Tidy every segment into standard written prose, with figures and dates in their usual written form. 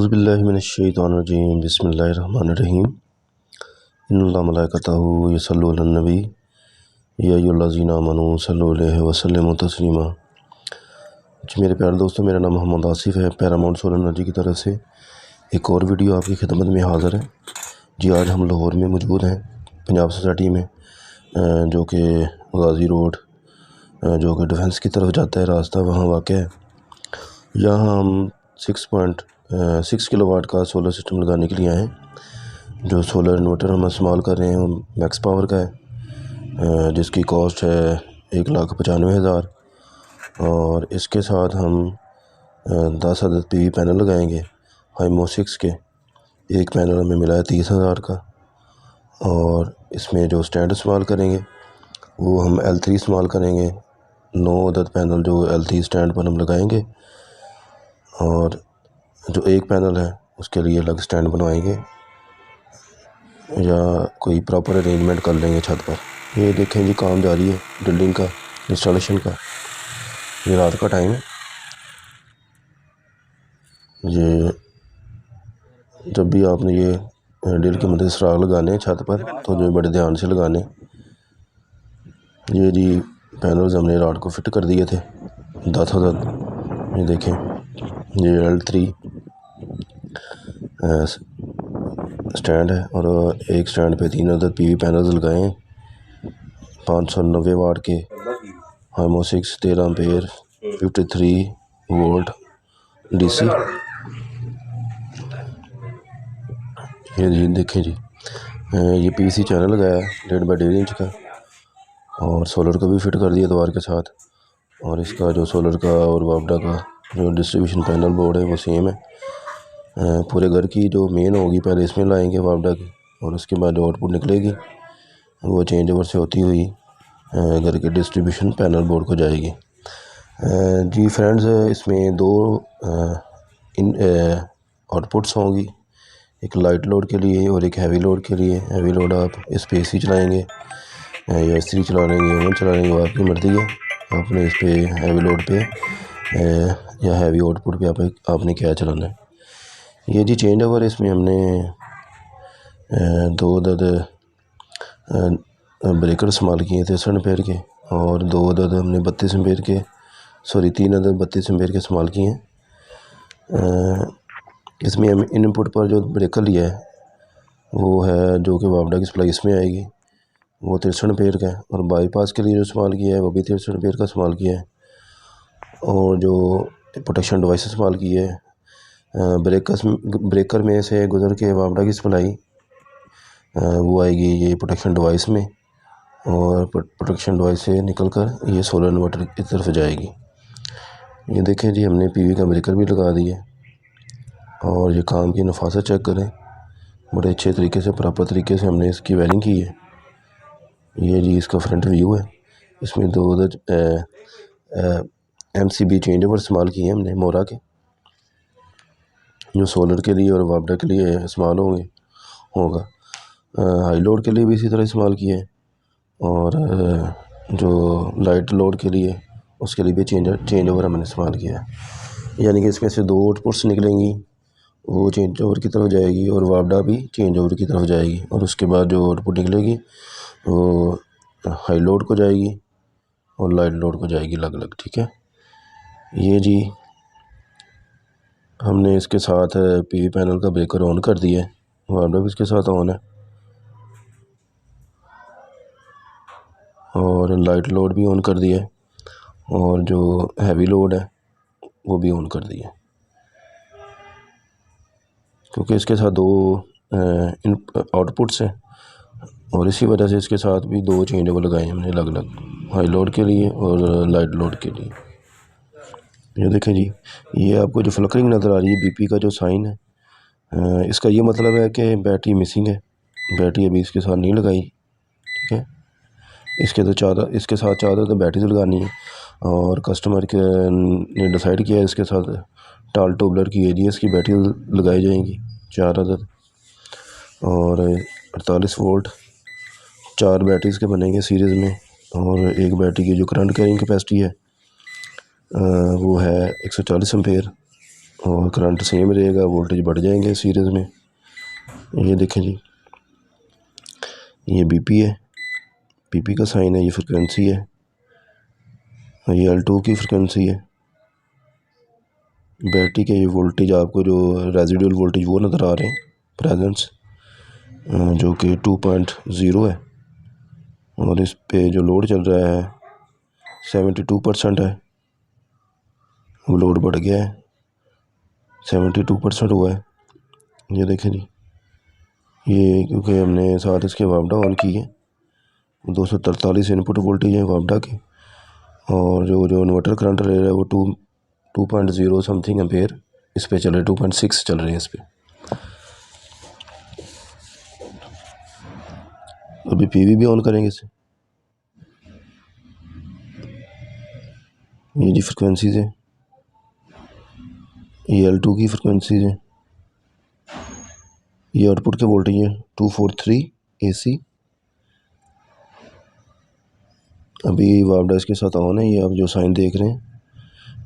औज़ुबिल्लाहिमिनश्शैतानिर्रजीम बिस्मिल्लाहिर्रहमानिर्रहीम इन्नल्लाह मलाइकतहू यसल्लूना अलन-नबी या अय्युहल्लज़ीना आमनू सल्लु अलैहि व सल्लिमू तस्लीमा। जी मेरे प्यारे दोस्तों, मेरा नाम मोहम्मद आसिफ़ है। पैरामाउंट सोलर एनर्जी की तरफ से एक और वीडियो आपकी खिदमत में हाज़िर है। जी आज हम लाहौर में मौजूद हैं, पंजाब सोसाइटी में, जो कि गाज़ी रोड जो कि डिफेंस की तरफ जाता है रास्ता, वहाँ वाक़या है। यहाँ हम 6.6 किलोवाट का सोलर सिस्टम लगाने के लिए आए हैं। जो सोलर इन्वर्टर हम इस्तेमाल कर रहे हैं वो मैक्स पावर का है, जिसकी कॉस्ट है 1,95,000 और इसके साथ हम 10 अदद PV पैनल लगाएंगे हाइमो 6 के। एक पैनल हमें मिला है 30,000 का। और इसमें जो स्टैंड इस्तेमाल करेंगे वो हम L3 इस्तेमाल करेंगे। 9 अदद पैनल जो L3 स्टैंड पर हम लगाएंगे और जो एक पैनल है उसके लिए अलग स्टैंड बनवाएंगे या कोई प्रॉपर अरेंजमेंट कर लेंगे छत पर। ये देखें जी, काम जारी है ड्रिलिंग का, इंस्टॉलेशन का। ये रात का टाइम है। ये जब भी आपने ये ड्रिल की मदद से सुराख लगाने हैं छत पर तो जो बड़े ध्यान से लगाने। ये जी पैनल्स हमने रात को फिट कर दिए थे 10 अदद। ये देखें, ये L3 स्टैंड है और एक स्टैंड पे 3 अदद PV पैनल्स लगाए हैं 590 वाट के हाइमो 6 13 एम्पेयर 53 वोल्ट DC। ये जी देखें जी, ये PVC चैनल लगाया है 1.5 बाई 1.5 इंच का और सोलर को भी फिट कर दिया द्वार के साथ। और इसका जो सोलर का और वापडा का जो डिस्ट्रीब्यूशन पैनल बोर्ड है वो सेम है। पूरे घर की जो मेन होगी पहले इसमें लाएंगे वापडा की, और उसके बाद जो आउटपुट निकलेगी वो चेंज ओवर से होती हुई घर के डिस्ट्रीब्यूशन पैनल बोर्ड को जाएगी। जी फ्रेंड्स, इसमें दो आउटपुट्स होंगी, एक लाइट लोड के लिए और एक हैवी लोड के लिए। हैवी लोड आप इस पे AC चलाएँगे या इस्त्री चला लेंगे, ओवन चला लेंगे, वो आपकी मर्ज़ी है। आपने इस पे हैवी लोड पे या हैवी आउटपुट पे आपने क्या चलाना है। ये जी चेंज ओवर, इसमें हमने 2 अदद ब्रेकर इस्तेमाल किए 63 एम्पेयर के और 2 अदद हमने 32 एम्पेयर के 3 अदद 32 एम्पेयर के इस्तेमाल किए हैं। इसमें हम इनपुट पर जो ब्रेकर लिया है वो है जो कि वापडा की सप्लाई इसमें आएगी, वो 63 एम्पेयर का है। और बाईपास के लिए जो इस्तेमाल किया है वो भी 63 एम्पेयर का इस्तेमाल किया है। और जो प्रोटेक्शन डिवाइस इस्तेमाल की है, ब्रेकर में से गुजर के वापडा की सप्लाई वो आएगी ये प्रोटेक्शन डिवाइस में, और प्रोटेक्शन डिवाइस से निकल कर ये सोलर इन्वर्टर की तरफ जाएगी। ये देखें जी, हमने PV का ब्रेकर भी लगा दिया और ये काम की नफासत चेक करें, बड़े अच्छे तरीके से प्रॉपर तरीके से हमने इसकी वायरिंग की है। ये जी इसका फ्रंट व्यू है। इसमें 2 अदद MCB चेंज ओवर इस्तेमाल किए हैं हमने मोरा के, जो सोलर के लिए और वापडा के लिए इस्तेमाल होगा। हाई लोड के लिए भी इसी तरह इस्तेमाल किया है और जो लाइट लोड के लिए उसके लिए भी चेंज ओवर हमने इस्तेमाल किया है। यानी कि इसमें से 2 आउटपुट्स निकलेंगी, वो चेंज ओवर की तरफ जाएगी और वापडा भी चेंज ओवर की तरफ जाएगी। और उसके बाद जो आउटपुट निकलेगी वो हाई लोड को जाएगी और लाइट लोड को जाएगी अलग अलग। ठीक है, ये जी हमने इसके साथ PV पैनल का ब्रेकर ऑन कर दिया है, वापडा भी इसके साथ ऑन है और लाइट लोड भी ऑन कर दिया है और जो हैवी लोड है वो भी ऑन कर दिया है, क्योंकि इसके साथ 2 आउटपुट्स हैं और इसी वजह से इसके साथ भी 2 चेंज ओवर लगाए हमने अलग अलग, हाई लोड के लिए और लाइट लोड के लिए। ये देखें जी, ये आपको जो फ्लिकरिंग नज़र आ रही है BP का जो साइन है, इसका ये मतलब है कि बैटरी मिसिंग है। बैटरी अभी इसके साथ नहीं लगाई। ठीक है, इसके साथ 4 तो बैटरी लगानी है और कस्टमर के ने डिसाइड किया है इसके साथ टाल टोबलर की AGS की बैटरी लगाई जाएंगी 4 अदद और 48 वोल्ट 4 बैटरीज के बनेंगे सीरीज़ में। और एक बैटरी की जो करंट कैरिंग कैपेसिटी है वो है 140 एम्पेयर और करंट सेम रहेगा, वोल्टेज बढ़ जाएंगे सीरीज़ में। ये देखें जी, ये बीपी है, बीपी का साइन है, ये फ्रिक्वेंसी है, ये L2 की फ्रिक्वेंसी है। बैटरी के ये वोल्टेज आपको जो रेजिडुअल वोल्टेज वो नज़र आ रहे हैं प्रेजेंट्स, जो कि 2.0 है। और इस पे जो लोड चल रहा है 72% है, वो लोड बढ़ गया है, 72% हुआ है। ये देखें जी, ये क्योंकि हमने साथ इसके वापडा ऑन की है, 243 इनपुट वोल्टेज है वापडा की, और जो इन्वर्टर करंट ले रहा है वो 2.0 समथिंग एम्पेयर इस पे चल रहे, 2.6 चल रहे हैं इस पे। अभी पीवी भी ऑन करेंगे इसे। ये जी फ्रिक्वेंसीज़ है, ये L2 की फ्रिक्वेंसीज़ है, ये आउटपुट के वोल्टेज है 243 AC। अभी वापडा इसके साथ ऑन है, ये आप जो साइन देख रहे हैं,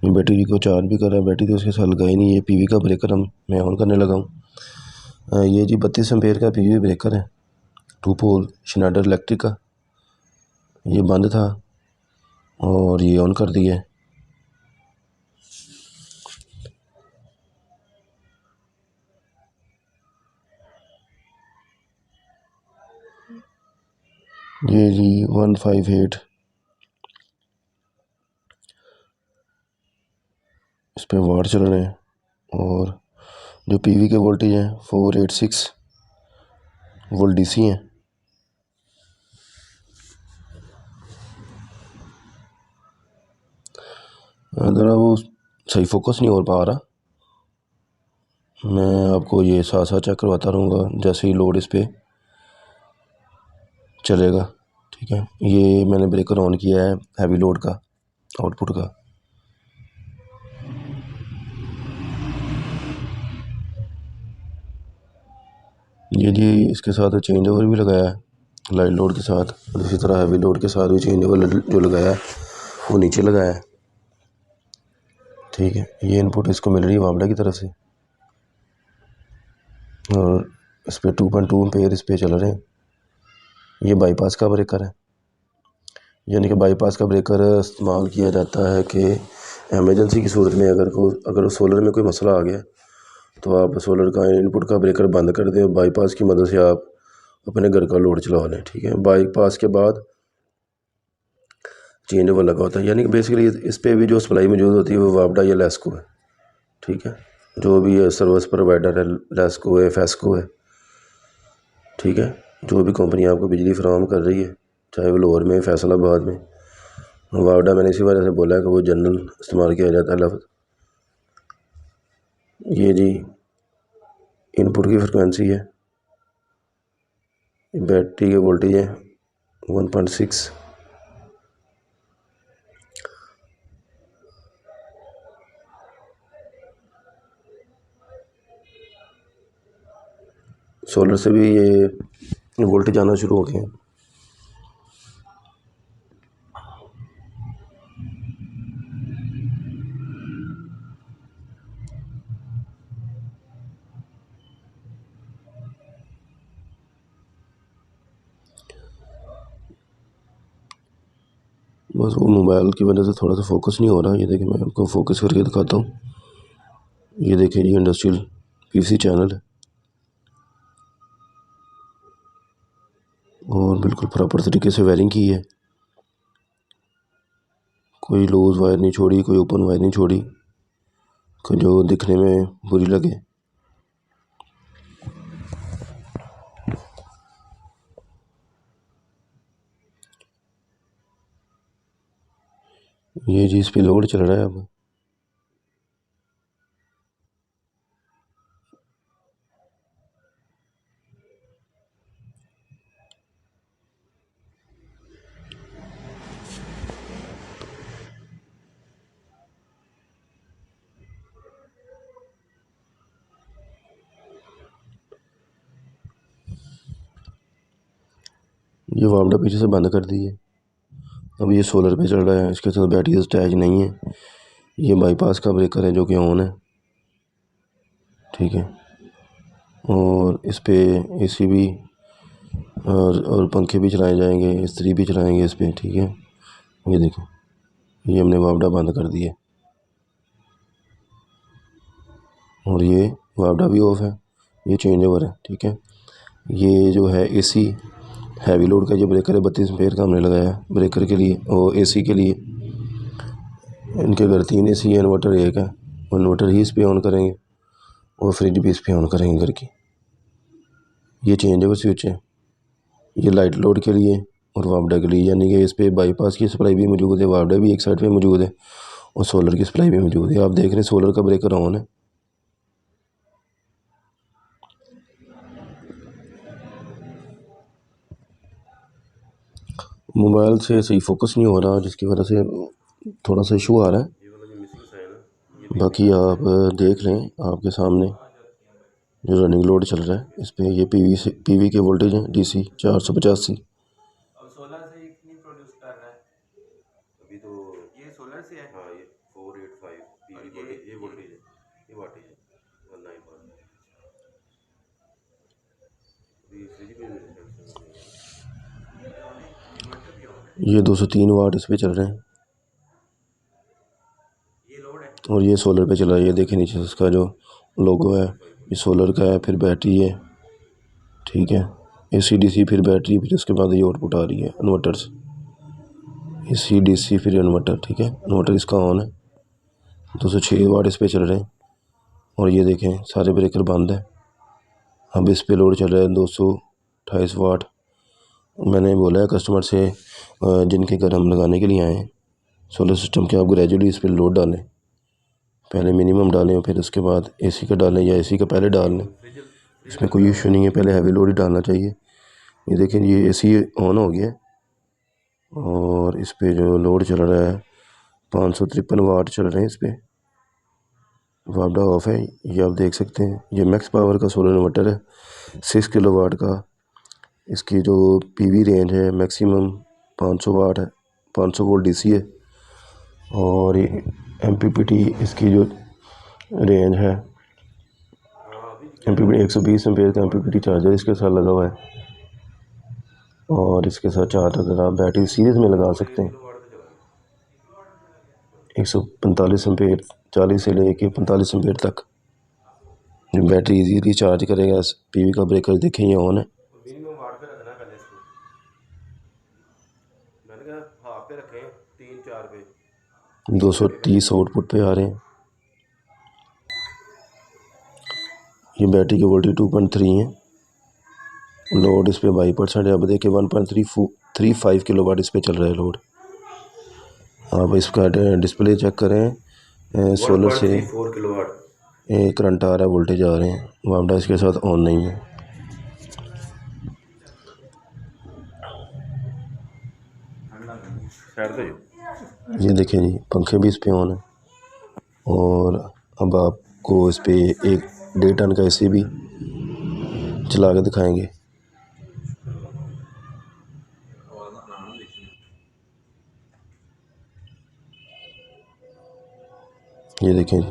ये बैटरी को चार्ज भी कर रहा है, बैटरी तो उसके साथ लगाई नहीं। ये पीवी का ब्रेकर मैं ऑन करने लगा हूँ। ये जी 32 एम्पेयर का पीवी ब्रेकर है, 2 पोल श्नाइडर इलेक्ट्रिक का। ये बंद था और ये ऑन कर दिया है। ये जी 158 इस पे वाट चल रहे हैं, और जो पीवी के वोल्टेज हैं 486 वोल्ट डीसी हैं। ज़रा वो सही फोकस नहीं हो पा रहा, मैं आपको ये साथ साथ चेक करवाता रहूँगा जैसे ही लोड इस पे चलेगा। ठीक है, ये मैंने ब्रेकर ऑन किया है हैवी लोड का, आउटपुट का। ये जी इसके साथ चेंज ओवर भी लगाया है लाइट लोड के साथ, इसी तरह हैवी लोड के साथ भी चेंज ओवर जो लगाया है वो नीचे लगाया है। ठीक है, ये इनपुट इसको मिल रही है वापडा की तरफ से, और इस पर 2.2 एम्पेयर इस पे चल रहे हैं। ये बाईपास का ब्रेकर है, यानी कि बाईपास का ब्रेकर इस्तेमाल किया जाता है कि एमरजेंसी की सूरत में अगर सोलर में कोई मसला आ गया तो आप सोलर का इनपुट का ब्रेकर बंद कर दें, बाईपास की मदद से आप अपने घर का लोड चला लें। ठीक है, बाईपास के बाद चेंज ओवर लगा होता है, यानी कि बेसिकली इस पर भी जो सप्लाई मौजूद होती है वो वापडा या लेस्को है। ठीक है, जो भी है सर्विस प्रोवाइडर है, लेस्को है, फेस्को है। ठीक है, जो भी कंपनी आपको बिजली फराहम कर रही है, चाहे वो लाहौर में, फैसलाबाद में, वापडा मैंने इसी वजह से बोला है कि वो जनरल इस्तेमाल किया जाता है लफ्ज़। ये जी इनपुट की फ्रिक्वेंसी है, बैटरी के वोल्टेज है 1.6। सोलर से भी ये वोल्टेज आना शुरू हो गए हैं। बस वो मोबाइल की वजह से थोड़ा सा फोकस नहीं हो रहा। ये देखिए मैं आपको फोकस करके दिखाता हूँ। ये देखिए जी इंडस्ट्रियल पीसी चैनल है, और बिल्कुल प्रॉपर तरीके से वायरिंग की है, कोई लूज़ वायर नहीं छोड़ी, कोई ओपन वायर नहीं छोड़ी जो दिखने में बुरी लगे। ये जी इस पे लोड चल रहा है अब। ये वापडा पीछे से बंद कर दी है, अब ये सोलर पे चल रहा है, इसके साथ बैटरी अटैच नहीं है। ये बाईपास का ब्रेकर है जो कि ऑन है। ठीक है। और इस पे एसी भी और पंखे भी चलाए जाएंगे, इस्त्री भी चलाएंगे इस पे, ठीक है। ये देखें, ये हमने वापडा बंद कर दिया और ये वापडा भी ऑफ है, ये चेंज ओवर है, ठीक है। ये जो है एसी हैवी लोड का जो ब्रेकर है 32 एम्पेयर का हमने लगाया है ब्रेकर के लिए और एसी के लिए। इनके घर 3 एसी है, इन्वर्टर एक है, इन्वर्टर ही इस पर ऑन करेंगे और फ्रिज भी इस पर ऑन करेंगे घर की। ये चेंज ओवर स्विच है, ये लाइट लोड के लिए और वापडा के लिए, यानी कि इस पर बाईपास की सप्लाई भी मौजूद है, वापडा भी एक साइड पे मौजूद है और सोलर की सप्लाई भी मौजूद है। आप देख रहे हैं सोलर का ब्रेकर ऑन है। मोबाइल से सही फोकस नहीं हो रहा, जिसकी वजह से थोड़ा सा इशू आ रहा है। बाकी आप देख लें, आपके सामने जो रनिंग लोड चल रहा है इस पे, ये पीवी के वोल्टेज हैं डीसी 485। अब सोलर से एक नहीं प्रोड्यूस कर रहा है अभी तो, ये सोलर से है। हाँ, ये 485 पीवी वोल्टेज, ये वोल्टेज है, ये वाटेज है 19 ये 203 वाट इस पे चल रहे हैं, ये लोड है और ये सोलर पे चल रहा है। ये देखिए नीचे इसका जो लोगो है, ये सोलर का है, फिर बैटरी है, ठीक है। एसी डीसी फिर बैटरी, फिर उसके बाद ये आउटपुट आ रही है इन्वर्टर से, एसी डीसी फिर इन्वर्टर, ठीक है। इन्वर्टर इसका ऑन है, 206 वाट इस पे चल रहे हैं और ये देखें सारे ब्रेकर बंद है। अब इस पे लोड चल रहा है 228 वाट। मैंने बोला है कस्टमर से जिनके घर हम लगाने के लिए आए हैं सोलर सिस्टम के, आप ग्रेजुअली इस पर लोड डालें, पहले मिनिमम डालें और फिर उसके बाद एसी का डालें या एसी का पहले डाल लें, इसमें कोई इशू नहीं है, पहले हैवी लोड ही डालना चाहिए। ये देखें ये एसी ऑन हो गया और इस पे जो लोड चल रहा है 553 वाट चल रहे हैं इस पे, वापडा ऑफ है, ये आप देख सकते हैं। ये मैक्स पावर का सोलर इन्वर्टर है 6 किलोवाट का। इसकी जो पीवी रेंज है मैक्सिमम 500 वाट है, 500 वोल्ट डीसी है और ये एमपीपीटी इसकी जो रेंज है, एमपीपीटी 120 एम्पेयर का एमपीपीटी चार्जर इसके साथ लगा हुआ है और इसके साथ चार्जर आप बैटरी सीरीज में लगा सकते हैं। 145 एम्पेयर 40 से लेके 45 एम्पेयर तक जो बैटरी इजीली चार्ज करेगा। पीवी का ब्रेकर देखें ये ऑन है, मिनिमम वाट पे रखना है पहले इसको, मैंने कहा हाफ पे रखें 3-4 पे 230 आउटपुट पे आ रहे हैं। ये बैटरी की वोल्टेज 2.3 है, लोड इस पे 22% है। अब देखिए 1.35 किलोवाट इस पे चल रहा है लोड। आप इसका डिस्प्ले चेक करें, सोलर से 4 किलोवाट करंट आ रहा है, वोल्टेज आ रहे हैं, वापडा इसके साथ ऑन नहीं है। ये देखें जी पंखे भी इस पे ऑन है और अब आपको इस पे 1.5 टन का एसी भी चला के दिखाएंगे। ये देखें जी,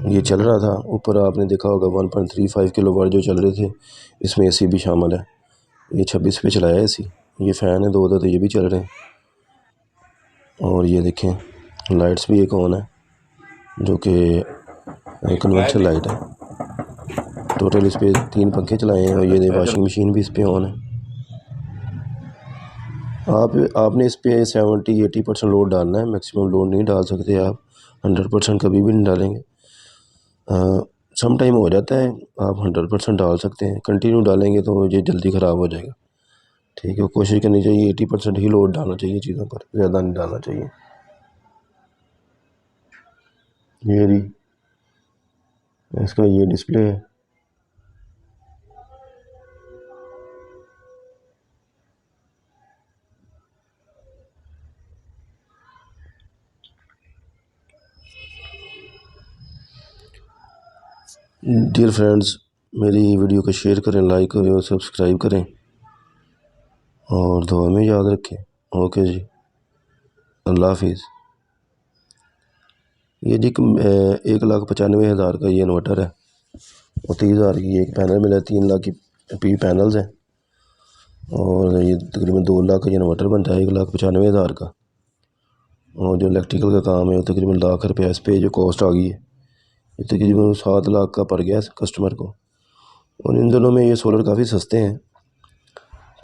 ये चल रहा था ऊपर, आपने देखा होगा 1.35 किलोवाट जो चल रहे थे, इसमें एसी भी शामिल है। ये 26 पे चलाया एसी, ये फ़ैन है 2 तो ये भी चल रहे हैं। और ये देखें लाइट्स भी एक ऑन है जो कि कन्वेंशनल लाइट है। टोटल इस पे 3 पंखे चलाए हैं और ये वॉशिंग मशीन भी इस पे ऑन है। आपने इस पे 70-80% लोड डालना है, मैक्सिमम लोड नहीं डाल सकते आप, 100% कभी भी नहीं डालेंगे। सम टाइम हो जाता है, आप 100% डाल सकते हैं, कंटिन्यू डालेंगे तो ये जल्दी ख़राब हो जाएगा, ठीक है। कोशिश करनी चाहिए 80% ही लोड डालना चाहिए चीज़ों पर, ज़्यादा नहीं डालना चाहिए। ये जी इसका ये डिस्प्ले है, डियर फ्रेंड्स मेरी वीडियो को शेयर करें, लाइक करें और सब्सक्राइब करें और दुआ में याद रखें। ओके जी, अल्लाह हाफिज़। ये जी 1,95,000 का ये इन्वर्टर है और 30,000 की एक पैनल मिला है। 3 लाख की पी पैनल्स हैं और ये तकरीबन 2 लाख का ये इन्वर्टर बनता है 1,95,000 का। और जो इलेक्ट्रिकल का काम है वो तकरीबन लाख रुपये इस पर जो कॉस्ट आ गई है, ये तकरीबन 7 लाख का पड़ गया कस्टमर को। और इन दिनों में ये सोलर काफ़ी सस्ते हैं।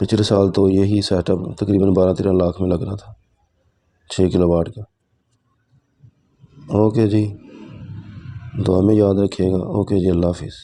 पिछले साल तो यही सेटअप तकरीबन 12-13 लाख में लग रहा था 6 किलोवाट का। ओके जी, दुआ में याद रखिएगा। ओके जी, अल्लाह हाफिज़।